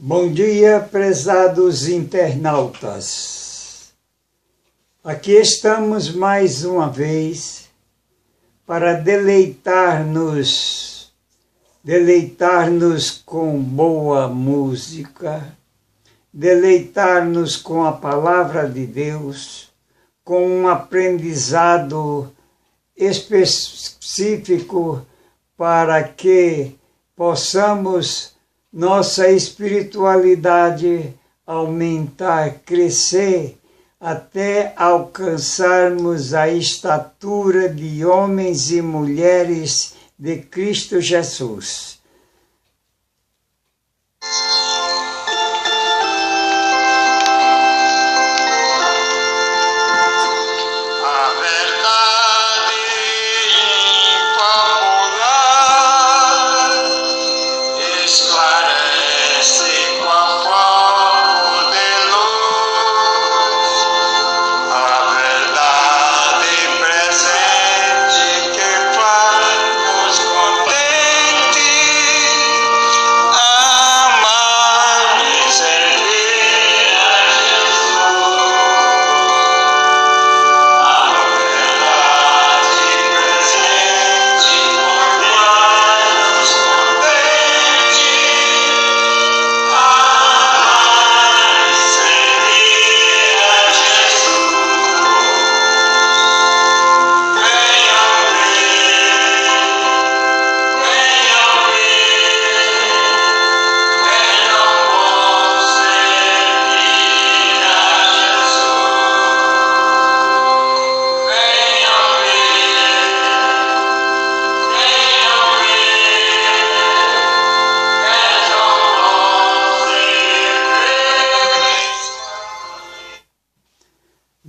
Bom dia, prezados internautas. Aqui estamos mais uma vez para deleitar-nos com boa música, deleitar-nos com a palavra de Deus, com um aprendizado específico para que possamos nossa espiritualidade aumentar, crescer, até alcançarmos a estatura de homens e mulheres de Cristo Jesus.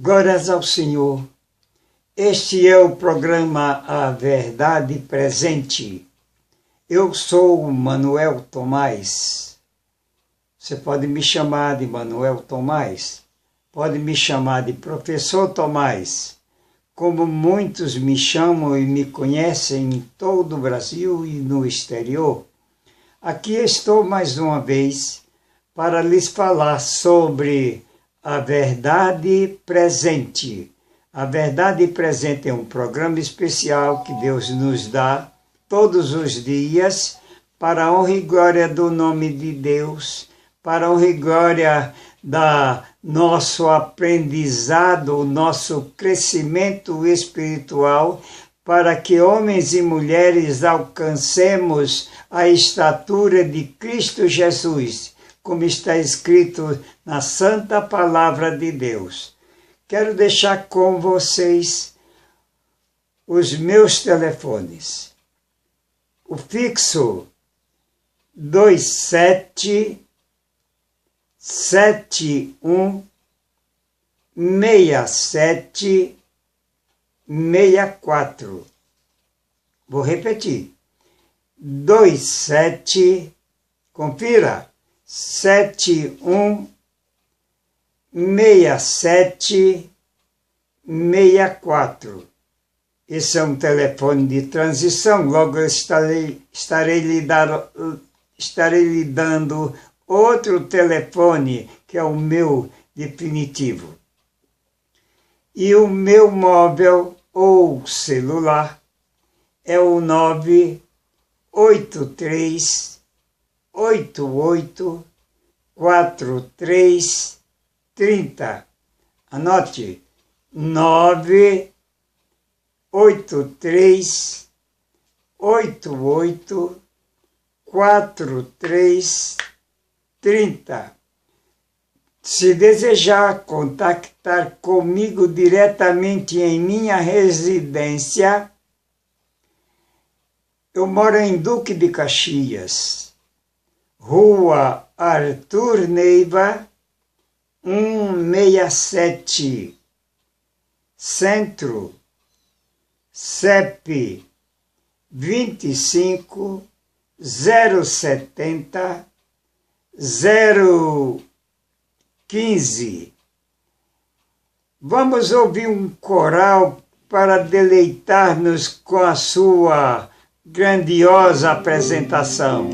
Glórias ao Senhor. Este é o programa A Verdade Presente. Eu sou o Manuel Tomás. Você pode me chamar de Manuel Tomás, pode me chamar de Professor Tomás, como muitos me chamam e me conhecem em todo o Brasil e no exterior. Aqui estou mais uma vez para lhes falar sobre a Verdade Presente. A Verdade Presente é um programa especial que Deus nos dá todos os dias para a honra e glória do nome de Deus, para a honra e glória da nosso aprendizado, nosso crescimento espiritual, para que homens e mulheres alcancemos a estatura de Cristo Jesus, como está escrito na Santa Palavra de Deus. Quero deixar com vocês os meus telefones. O fixo 27716764. Vou repetir. 27, confira. 716764. Esse é um telefone de transição, logo eu estarei lhe dando outro telefone, que é o meu definitivo. E o meu móvel ou celular é o 983884330. Anote: 983884330. Se desejar contactar comigo diretamente em minha residência, eu moro em Duque de Caxias, Rua Arthur Neiva, 167, Centro, CEP 25 070 015. Vamos ouvir um coral para deleitar-nos com a sua grandiosa apresentação.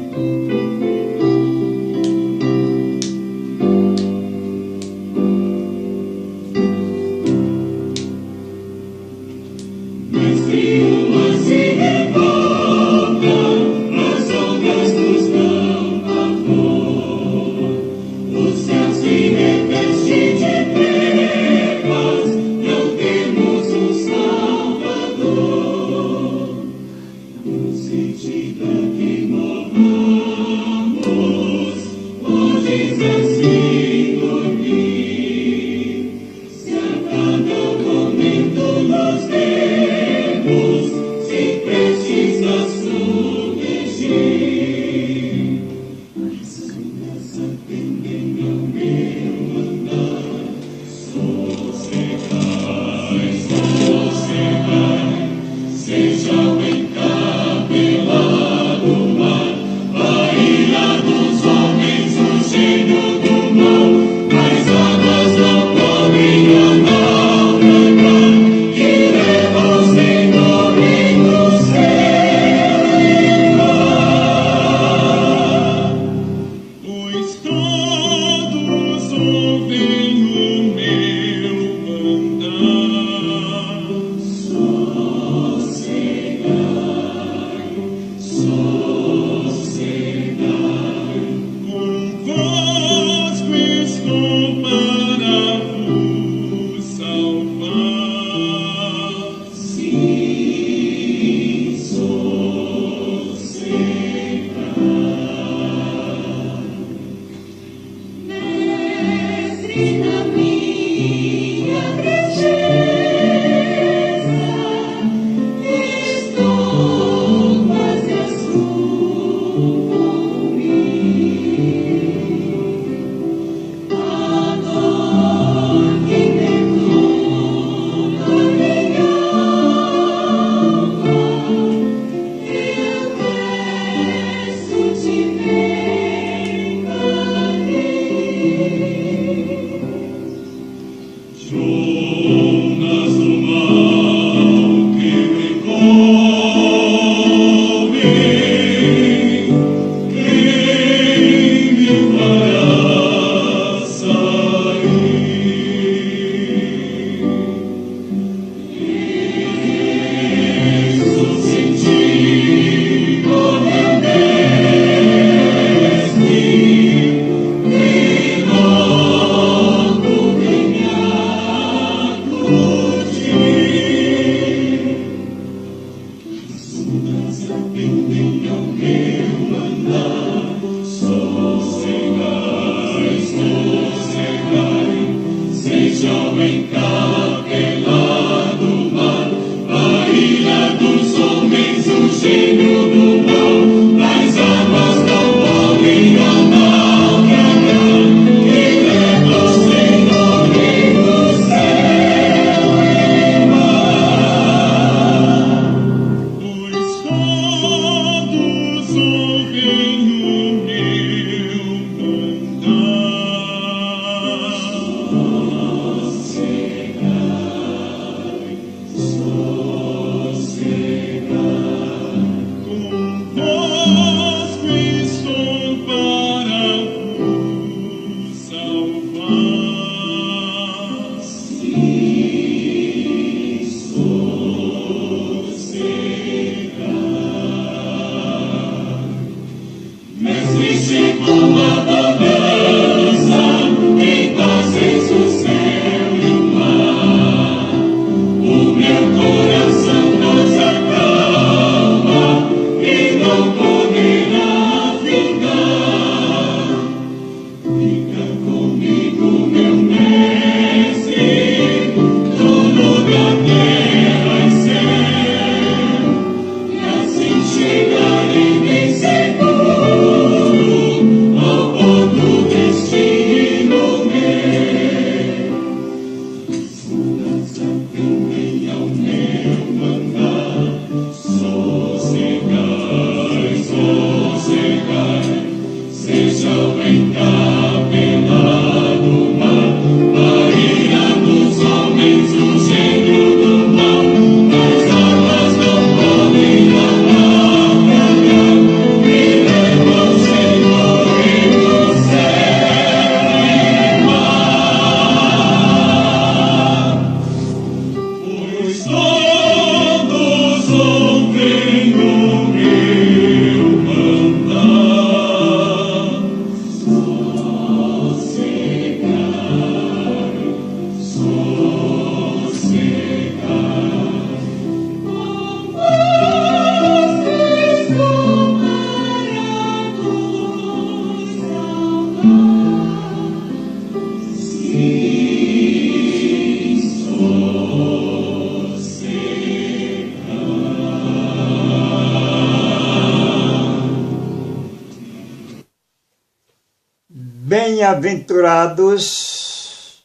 Bem-aventurados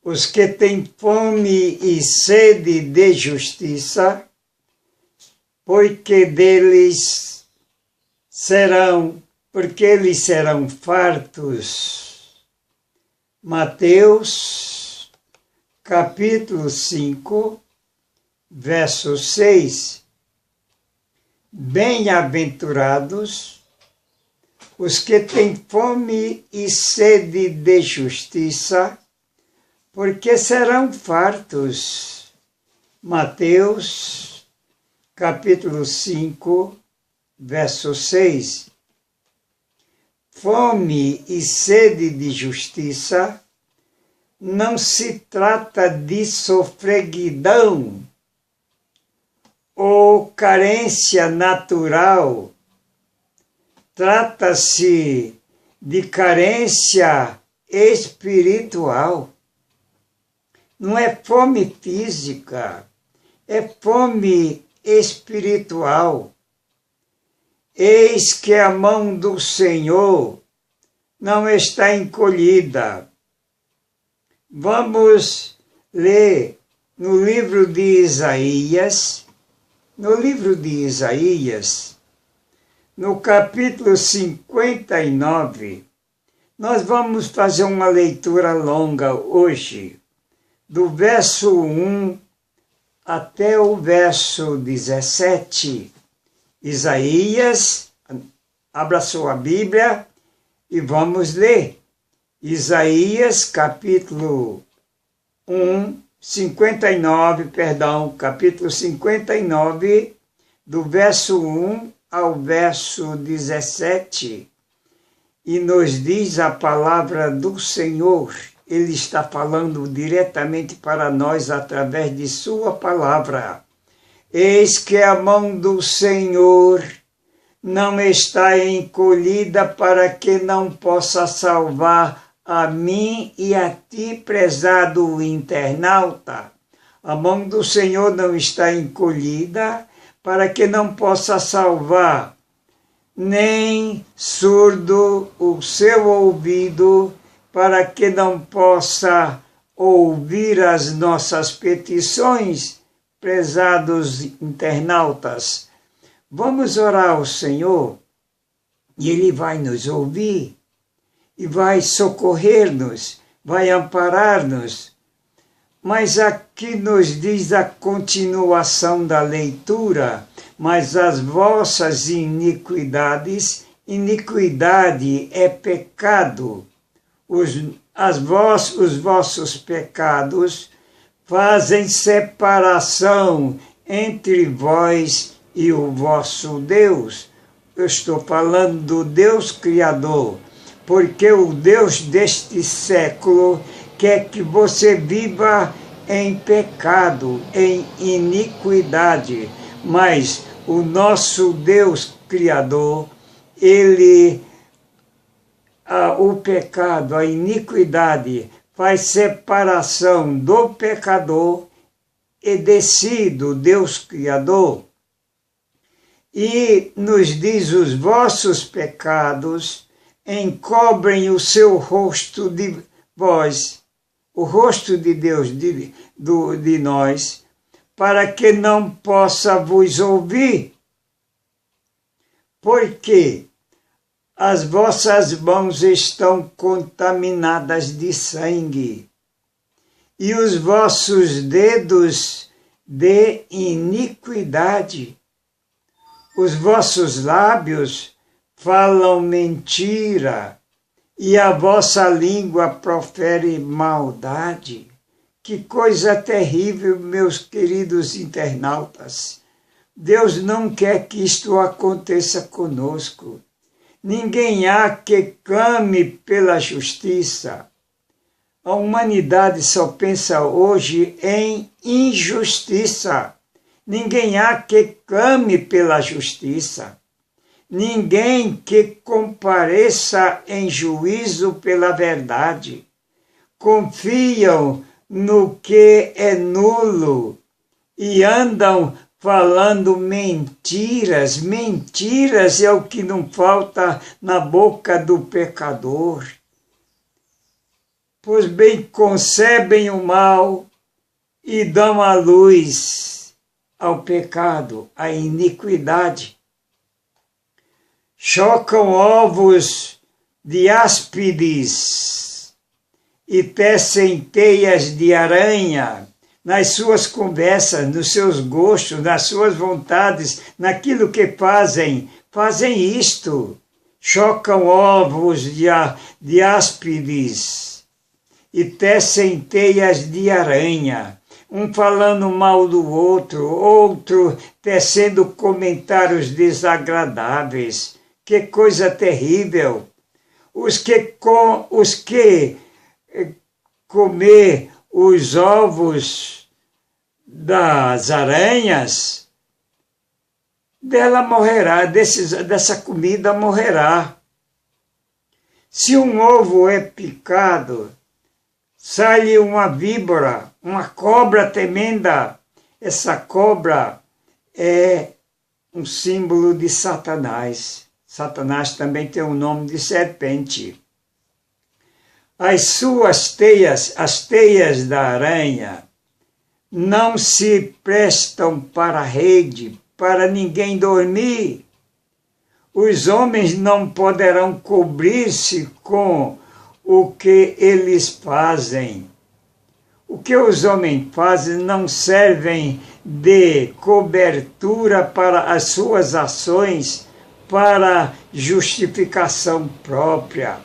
os que têm fome e sede de justiça, porque eles serão fartos. Mateus, capítulo 5, verso 6. Bem-aventurados os que têm fome e sede de justiça, porque serão fartos. Mateus, capítulo 5, verso 6. Fome e sede de justiça não se trata de sofreguidão ou carência natural. Trata-se de carência espiritual. Não é fome física, é fome espiritual. Eis que a mão do Senhor não está encolhida. Vamos ler no livro de Isaías, no capítulo 59, nós vamos fazer uma leitura longa hoje, do verso 1 até o verso 17. Isaías, abra sua Bíblia e vamos ler. Isaías, capítulo 59, do verso 1 ao verso 17, e nos diz a palavra do Senhor. Ele está falando diretamente para nós através de sua palavra. Eis que a mão do Senhor não está encolhida para que não possa salvar a mim e a ti, prezado internauta. A mão do Senhor não está encolhida para que não possa salvar, nem surdo o seu ouvido, para que não possa ouvir as nossas petições, prezados internautas. Vamos orar ao Senhor, e Ele vai nos ouvir, e vai socorrer-nos, vai amparar-nos. Mas aqui nos diz a continuação da leitura, mas as vossas iniquidades, iniquidade é pecado, os vossos pecados fazem separação entre vós e o vosso Deus. eu estou falando do Deus Criador, porque o Deus deste século quer que você viva em pecado, em iniquidade, mas o nosso Deus Criador, o pecado, a iniquidade, faz separação do pecador e de si, do Deus Criador, e nos diz: os vossos pecados encobrem o seu rosto de vós, o rosto de Deus, de nós, para que não possa vos ouvir, porque as vossas mãos estão contaminadas de sangue, e os vossos dedos de iniquidade. Os vossos lábios falam mentira, e a vossa língua profere maldade. Que coisa terrível, meus queridos internautas. Deus não quer que isto aconteça conosco. Ninguém há que clame pela justiça. A humanidade só pensa hoje em injustiça. Ninguém há que clame pela justiça. Ninguém que compareça em juízo pela verdade. Confiam no que é nulo e andam falando mentiras. Mentiras é o que não falta na boca do pecador. Pois bem, concebem o mal e dão à luz ao pecado, à iniquidade. Chocam ovos de áspides e tecem teias de aranha nas suas conversas, nos seus gostos, nas suas vontades, naquilo que fazem. Fazem isto. Chocam ovos de áspides e tecem teias de aranha. Um falando mal do outro tecendo comentários desagradáveis. Que coisa terrível! Os que comer os ovos das aranhas, dela morrerá, dessa comida morrerá. Se um ovo é picado, sai-lhe uma víbora, uma cobra tremenda. Essa cobra é um símbolo de Satanás. Satanás também tem o nome de serpente. As suas teias, as teias da aranha, não se prestam para a rede, para ninguém dormir. Os homens não poderão cobrir-se com o que eles fazem. O que os homens fazem não servem de cobertura para as suas ações, para justificação própria.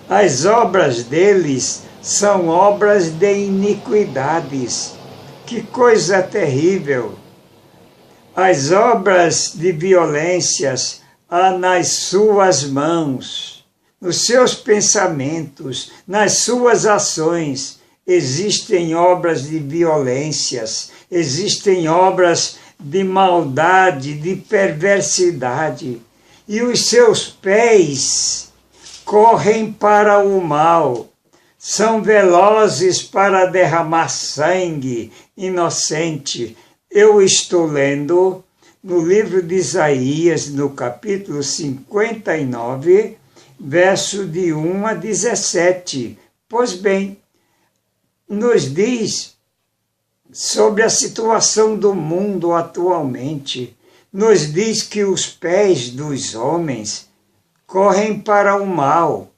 As obras deles são obras de iniquidades. Que coisa terrível! As obras de violências há nas suas mãos, nos seus pensamentos, nas suas ações. Existem obras de violências, existem obras de maldade, de perversidade, e os seus pés correm para o mal, são velozes para derramar sangue inocente. Eu estou lendo no livro de Isaías, no capítulo 59, verso de 1 a 17. Pois bem, nos diz sobre a situação do mundo atualmente. Nos diz que os pés dos homens correm para o mal,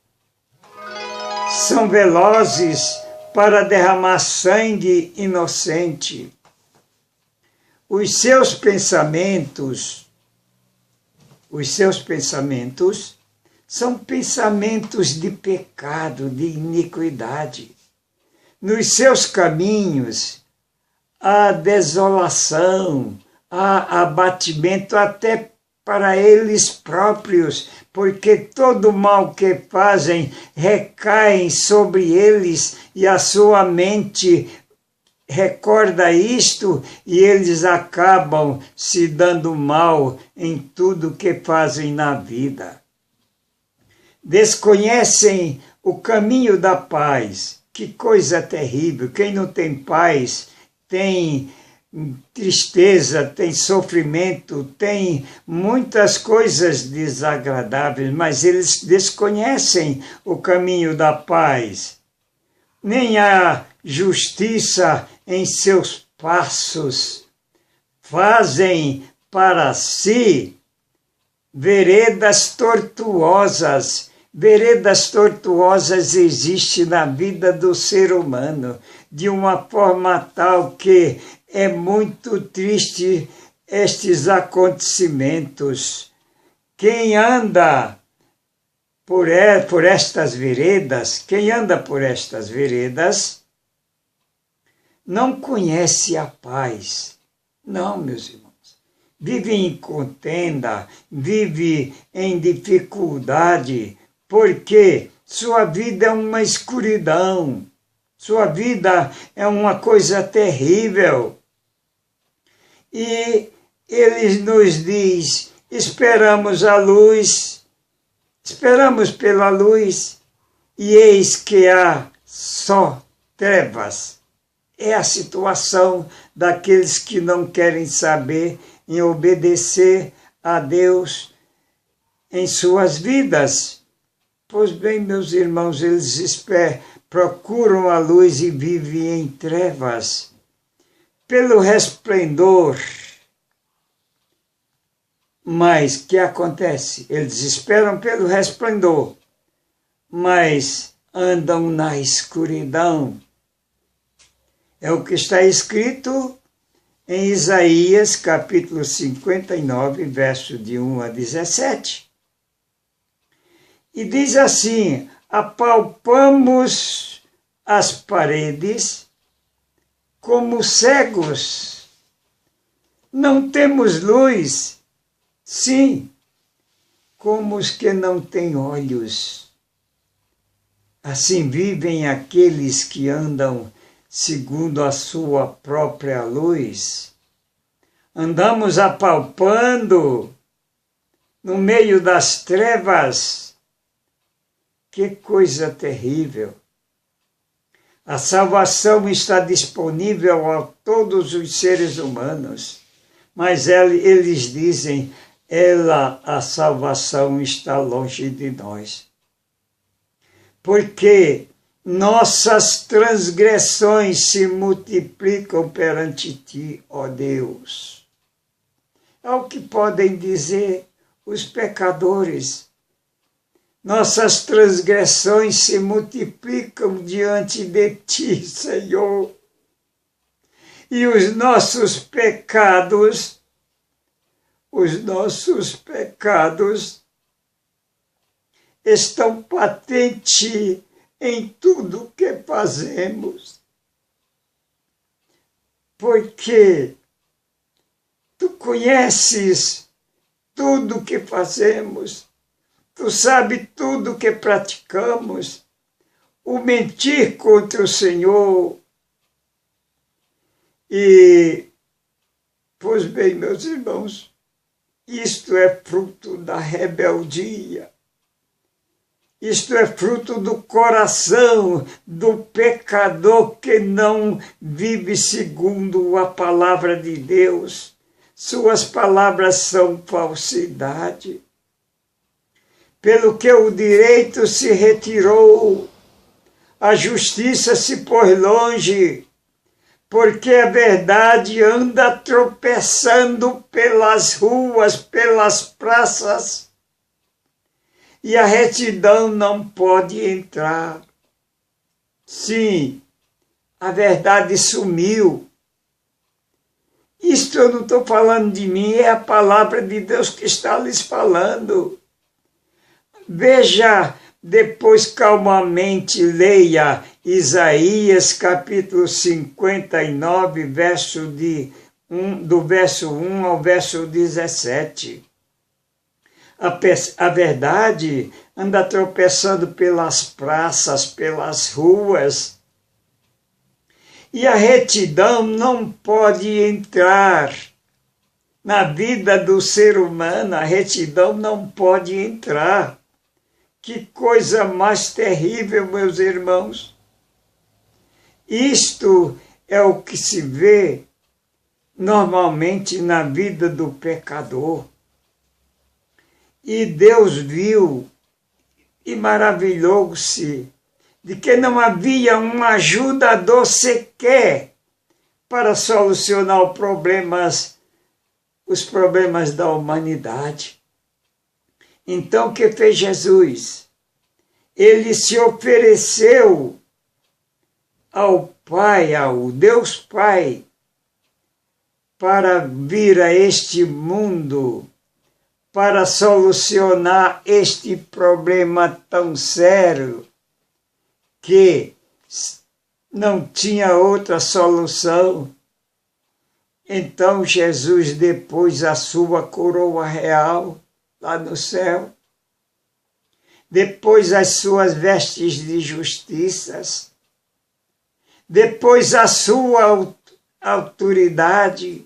são velozes para derramar sangue inocente. Os seus pensamentos são pensamentos de pecado, de iniquidade. Nos seus caminhos há desolação, há abatimento, até para eles próprios, porque todo mal que fazem recai sobre eles e a sua mente recorda isto e eles acabam se dando mal em tudo que fazem na vida. Desconhecem o caminho da paz. Que coisa terrível! Quem não tem paz tem tristeza, tem sofrimento, tem muitas coisas desagradáveis, mas eles desconhecem o caminho da paz. Nem a justiça em seus passos. Fazem para si veredas tortuosas. Veredas tortuosas existem na vida do ser humano, de uma forma tal que é muito triste estes acontecimentos. Quem anda por estas veredas, não conhece a paz. Não, meus irmãos. Vive em contenda, vive em dificuldade, porque sua vida é uma escuridão, sua vida é uma coisa terrível. E ele nos diz, esperamos a luz, esperamos pela luz, e eis que há só trevas. É a situação daqueles que não querem saber em obedecer a Deus em suas vidas. Pois bem, meus irmãos, eles procuram a luz e vivem em trevas. Pelo resplendor. Mas o que acontece? Eles esperam pelo resplendor, mas andam na escuridão. É o que está escrito em Isaías, capítulo 59, verso de 1 a 17. E diz assim, apalpamos as paredes como cegos. Não temos luz, sim, como os que não têm olhos. Assim vivem aqueles que andam segundo a sua própria luz. Andamos apalpando no meio das trevas. Que coisa terrível! A salvação está disponível a todos os seres humanos, mas eles dizem, a salvação está longe de nós. Porque nossas transgressões se multiplicam perante ti, ó Deus. É o que podem dizer os pecadores. Nossas transgressões se multiplicam diante de ti, Senhor. E os nossos pecados estão patentes em tudo que fazemos. Porque tu conheces tudo que fazemos. Tu sabes tudo que praticamos, o mentir contra o Senhor. E, pois bem, meus irmãos, isto é fruto da rebeldia. Isto é fruto do coração do pecador que não vive segundo a palavra de Deus. Suas palavras são falsidade. Pelo que o direito se retirou, a justiça se pôs longe, porque a verdade anda tropeçando pelas ruas, pelas praças, e a retidão não pode entrar. Sim, a verdade sumiu. Isto eu não estou falando de mim, é a palavra de Deus que está lhes falando. Veja, depois calmamente leia Isaías capítulo 59, do verso 1 ao verso 17. A verdade anda tropeçando pelas praças, pelas ruas. E a retidão não pode entrar na vida do ser humano, a retidão não pode entrar. Que coisa mais terrível, meus irmãos. Isto é o que se vê normalmente na vida do pecador. E Deus viu e maravilhou-se de que não havia um ajudador sequer para solucionar os problemas da humanidade. Então, o que fez Jesus? Ele se ofereceu ao Pai, ao Deus Pai, para vir a este mundo, para solucionar este problema tão sério, que não tinha outra solução. Então Jesus depôs a sua coroa real lá no céu, depois as suas vestes de justiças, depois a sua autoridade,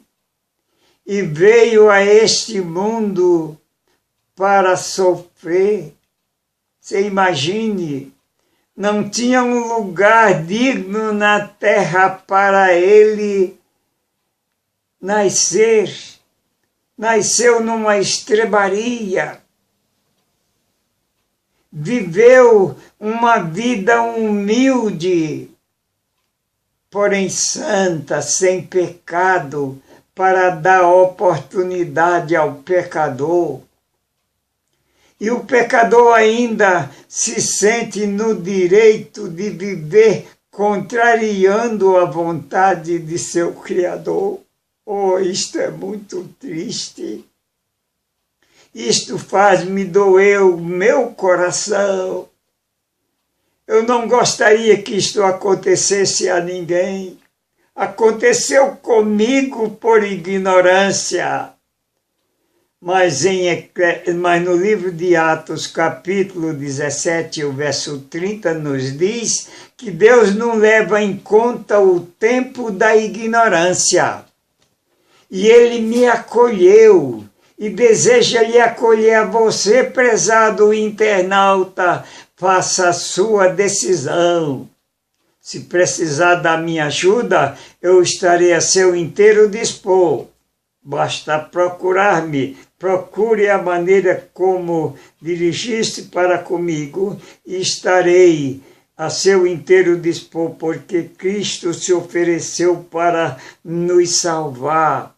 e veio a este mundo para sofrer. Você imagine, não tinha um lugar digno na terra para ele nascer. Nasceu numa estrebaria, viveu uma vida humilde, porém santa, sem pecado, para dar oportunidade ao pecador. E o pecador ainda se sente no direito de viver contrariando a vontade de seu Criador. Oh, isto é muito triste. Isto faz-me doer o meu coração. Eu não gostaria que isto acontecesse a ninguém. Aconteceu comigo por ignorância. Mas no livro de Atos, capítulo 17, o verso 30, nos diz que Deus não leva em conta o tempo da ignorância. E Ele me acolheu e deseja lhe acolher a você, prezado internauta. Faça a sua decisão. Se precisar da minha ajuda, eu estarei a seu inteiro dispor. Basta procurar-me. Procure a maneira como dirigiste para comigo e estarei a seu inteiro dispor, porque Cristo se ofereceu para nos salvar.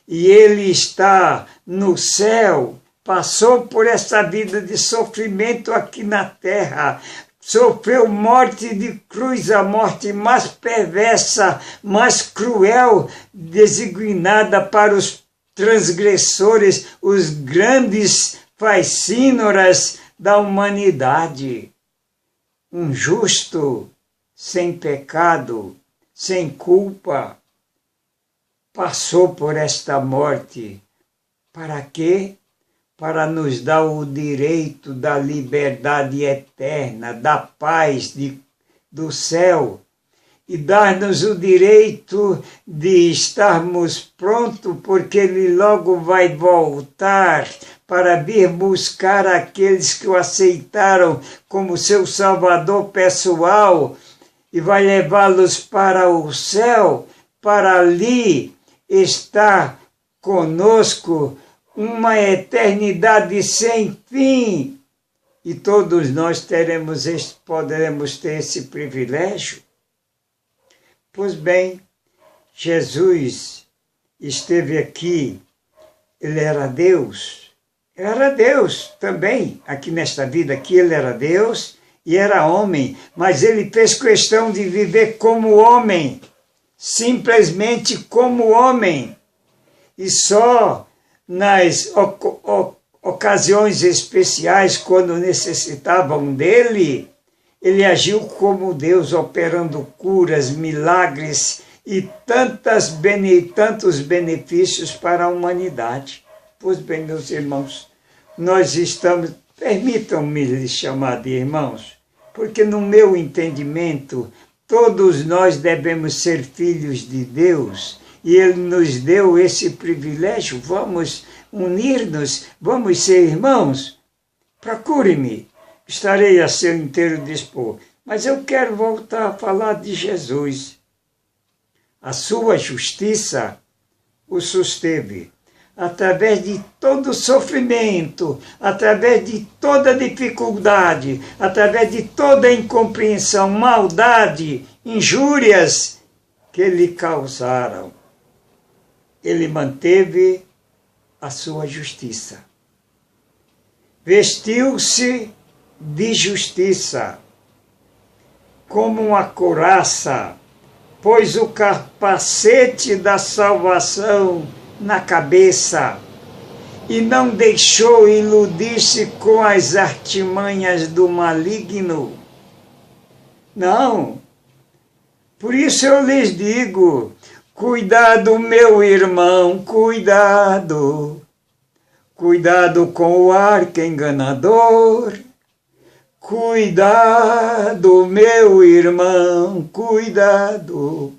E Ele está no céu, passou por essa vida de sofrimento aqui na terra, sofreu morte de cruz, a morte mais perversa, mais cruel, designada para os transgressores, os grandes fascínoras da humanidade. Um justo, sem pecado, sem culpa, passou por esta morte. Para quê? Para nos dar o direito da liberdade eterna, da paz do céu, e dar-nos o direito de estarmos prontos, porque Ele logo vai voltar para vir buscar aqueles que o aceitaram como seu Salvador pessoal, e vai levá-los para o céu, para ali estar conosco uma eternidade sem fim. E todos nós poderemos ter esse privilégio. Pois bem, Jesus esteve aqui, Ele era Deus também, aqui nesta vida, aqui Ele era Deus e era homem, mas Ele fez questão de viver como homem, simplesmente como homem, e só nas ocasiões especiais, quando necessitavam dele, Ele agiu como Deus, operando curas, milagres e tantos benefícios para a humanidade. Pois bem, meus irmãos, nós estamos, permitam-me lhes chamar de irmãos, porque no meu entendimento, todos nós devemos ser filhos de Deus, e Ele nos deu esse privilégio. Vamos unir-nos, vamos ser irmãos. Procure-me, estarei a seu inteiro dispor. Mas eu quero voltar a falar de Jesus. A sua justiça o susteve. Através de todo sofrimento, através de toda dificuldade, através de toda incompreensão, maldade, injúrias que lhe causaram, ele manteve a sua justiça. Vestiu-se de justiça, como uma couraça, pôs o capacete da salvação na cabeça e não deixou iludir-se com as artimanhas do maligno. Não. Por isso eu lhes digo, cuidado, meu irmão, cuidado. Cuidado com o arco enganador. Cuidado, meu irmão, cuidado.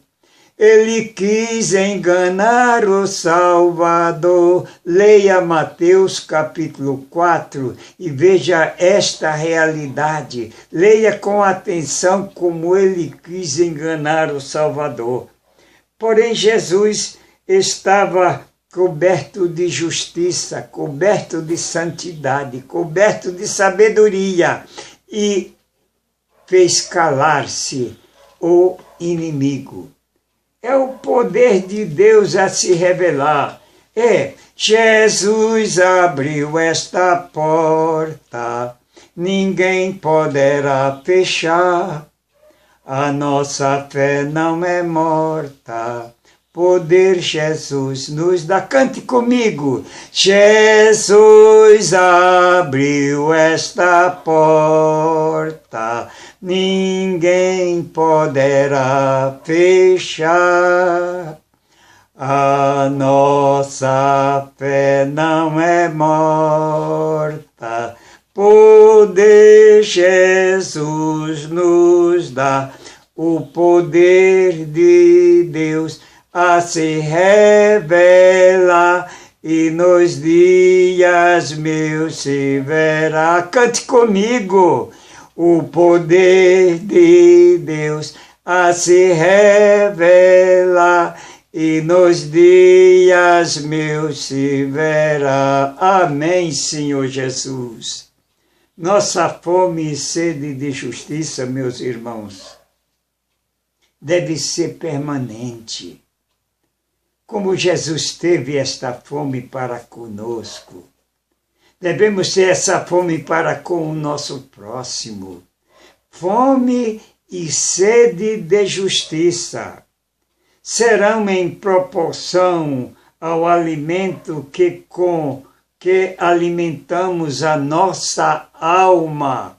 Ele quis enganar o Salvador. Leia Mateus capítulo 4 e veja esta realidade. Leia com atenção como ele quis enganar o Salvador. Porém, Jesus estava coberto de justiça, coberto de santidade, coberto de sabedoria e fez calar-se o inimigo. É o poder de Deus a se revelar. Jesus abriu esta porta, ninguém poderá fechar. A nossa fé não é morta, poder Jesus nos dá. Cante comigo. Jesus abriu esta porta, ninguém poderá fechar. A nossa fé não é morta, poder Jesus nos dá. O poder de Deus a se revela e nos dias meus se verá. Cante comigo. O poder de Deus a se revela e nos dias meus se verá. Amém, Senhor Jesus. Nossa fome e sede de justiça, meus irmãos, deve ser permanente. Como Jesus teve esta fome para conosco, devemos ter essa fome para com o nosso próximo. Fome e sede de justiça serão em proporção ao alimento que alimentamos a nossa alma.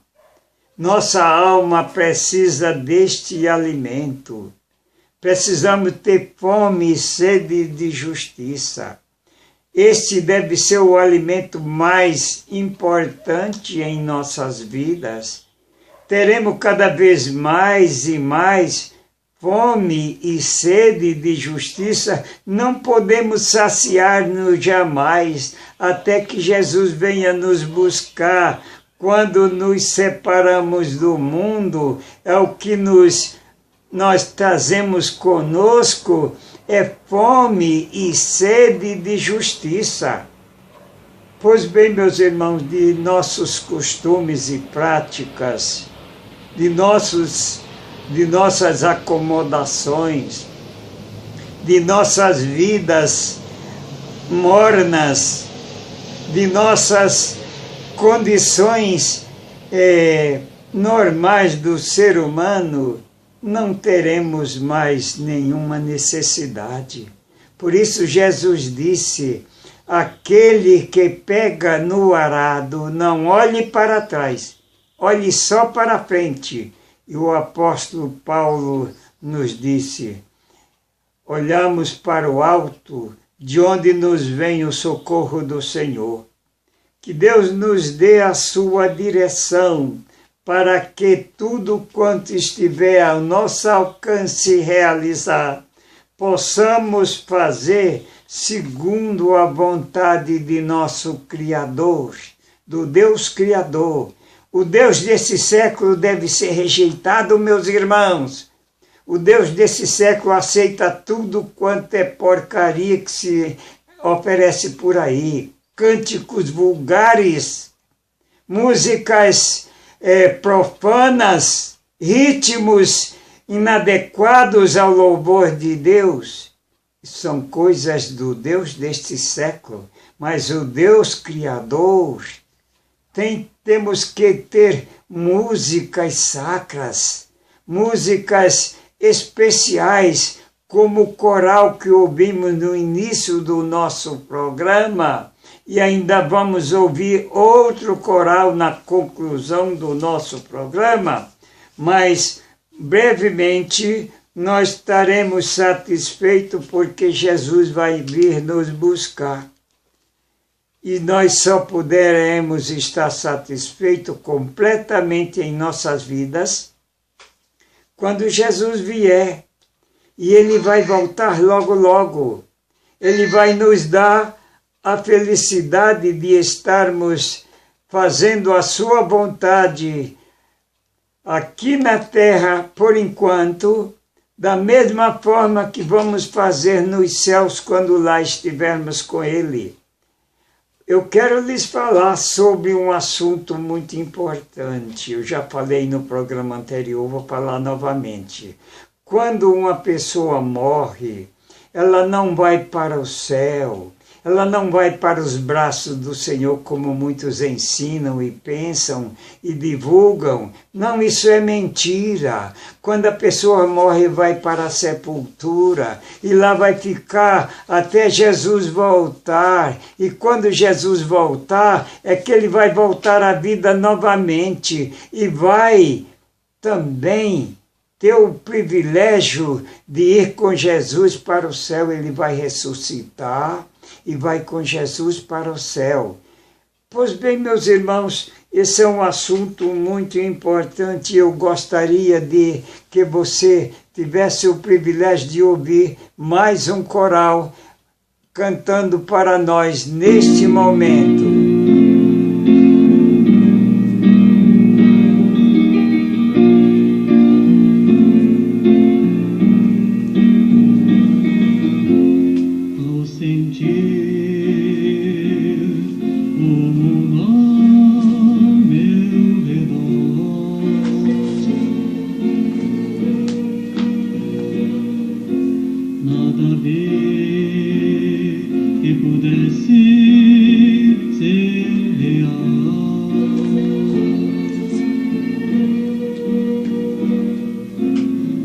Nossa alma precisa deste alimento. Precisamos ter fome e sede de justiça. Este deve ser o alimento mais importante em nossas vidas. Teremos cada vez mais e mais fome e sede de justiça. Não podemos saciar-nos jamais até que Jesus venha nos buscar. Quando nos separamos do mundo, é o que nós trazemos conosco, é fome e sede de justiça. Pois bem, meus irmãos, de nossos costumes e práticas, de nossas acomodações, de nossas vidas mornas, de nossas condições normais do ser humano, não teremos mais nenhuma necessidade. Por isso Jesus disse, aquele que pega no arado, não olhe para trás, olhe só para frente. E o apóstolo Paulo nos disse, olhamos para o alto, de onde nos vem o socorro do Senhor. Que Deus nos dê a sua direção para que tudo quanto estiver ao nosso alcance realizar, possamos fazer segundo a vontade de nosso Criador, do Deus Criador. O Deus desse século deve ser rejeitado, meus irmãos. O Deus desse século aceita tudo quanto é porcaria que se oferece por aí. Cânticos vulgares, músicas profanas, ritmos inadequados ao louvor de Deus. São coisas do Deus deste século, mas o Deus Criador temos que ter músicas sacras, músicas especiais, como o coral que ouvimos no início do nosso programa, e ainda vamos ouvir outro coral na conclusão do nosso programa, mas brevemente nós estaremos satisfeitos porque Jesus vai vir nos buscar. E nós só poderemos estar satisfeitos completamente em nossas vidas quando Jesus vier. E Ele vai voltar logo, logo. Ele vai nos dar a felicidade de estarmos fazendo a sua vontade aqui na terra, por enquanto, da mesma forma que vamos fazer nos céus quando lá estivermos com Ele. Eu quero lhes falar sobre um assunto muito importante. Eu já falei no programa anterior, vou falar novamente. Quando uma pessoa morre, ela não vai para o céu, ela não vai para os braços do Senhor, como muitos ensinam e pensam e divulgam. Não, isso é mentira. Quando a pessoa morre, vai para a sepultura e lá vai ficar até Jesus voltar. E quando Jesus voltar, é que ele vai voltar à vida novamente e vai também ter o privilégio de ir com Jesus para o céu. Ele vai ressuscitar e vai com Jesus para o céu. Pois bem, meus irmãos, esse é um assunto muito importante. Eu gostaria de que você tivesse o privilégio de ouvir mais um coral cantando para nós neste momento.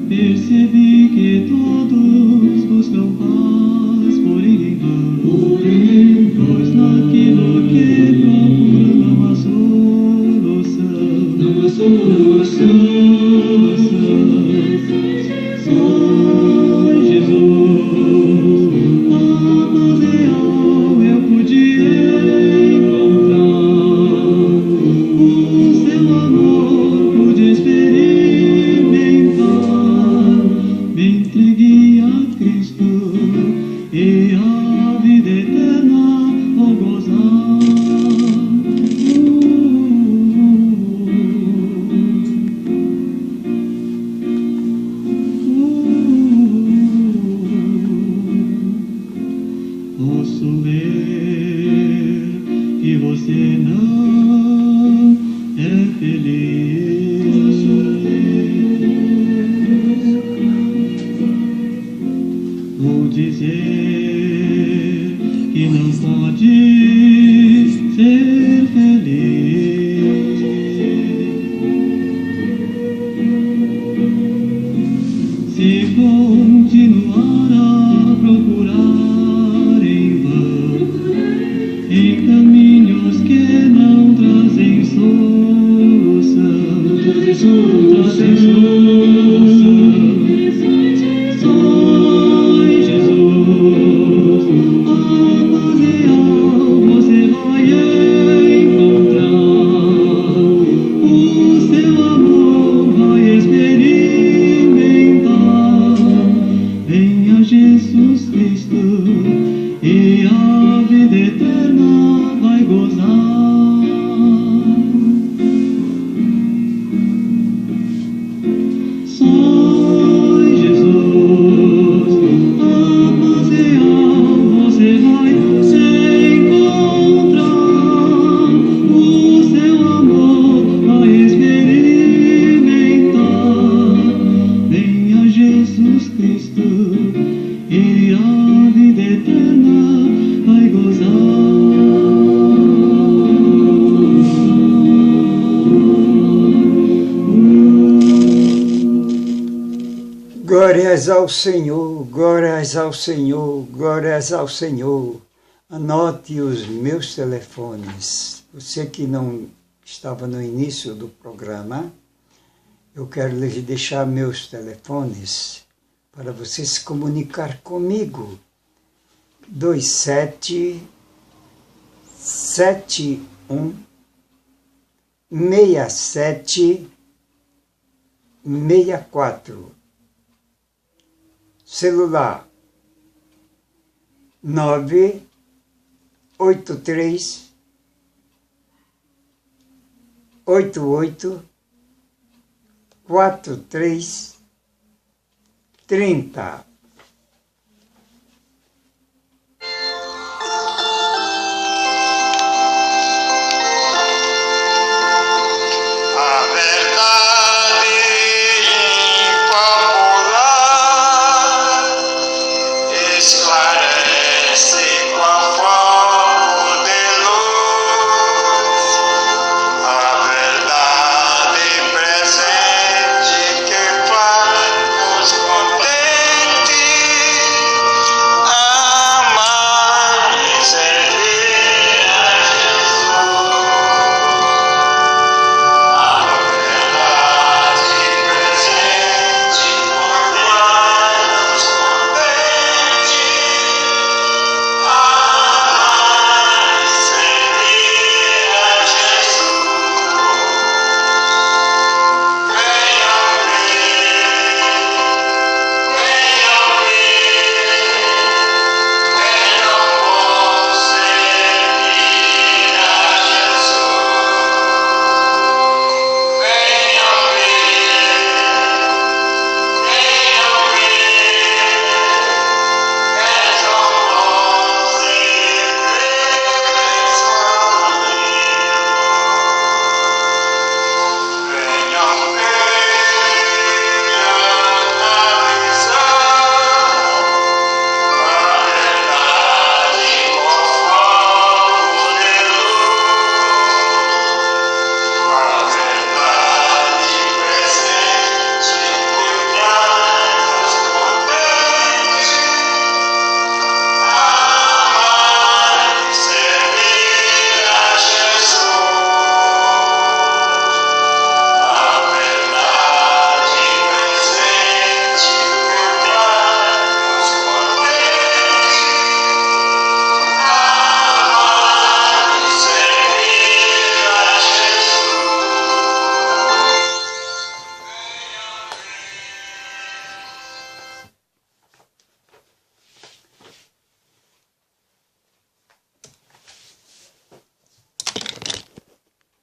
Percebi que todos buscam paz, porém em vão, pois naquilo que procuram não há solução. Só em Jesus a paz real eu pude encontrar, o seu amor pude experimentar. Me entreguei a Cristo e a vida eterna vou gozar. Posso ver que você não é feliz. Vou dizer que não pode ser feliz se continuar a procurar em vão em caminhos que não trazem solução. Trazem solução. Só em Jesus a paz real você vai Glórias ao Senhor, glórias ao Senhor, glórias ao Senhor. Anote os meus telefones. Você que não estava no início do programa, eu quero lhes deixar meus telefones para você se comunicar comigo. 27716764. Celular 983 88 43 30.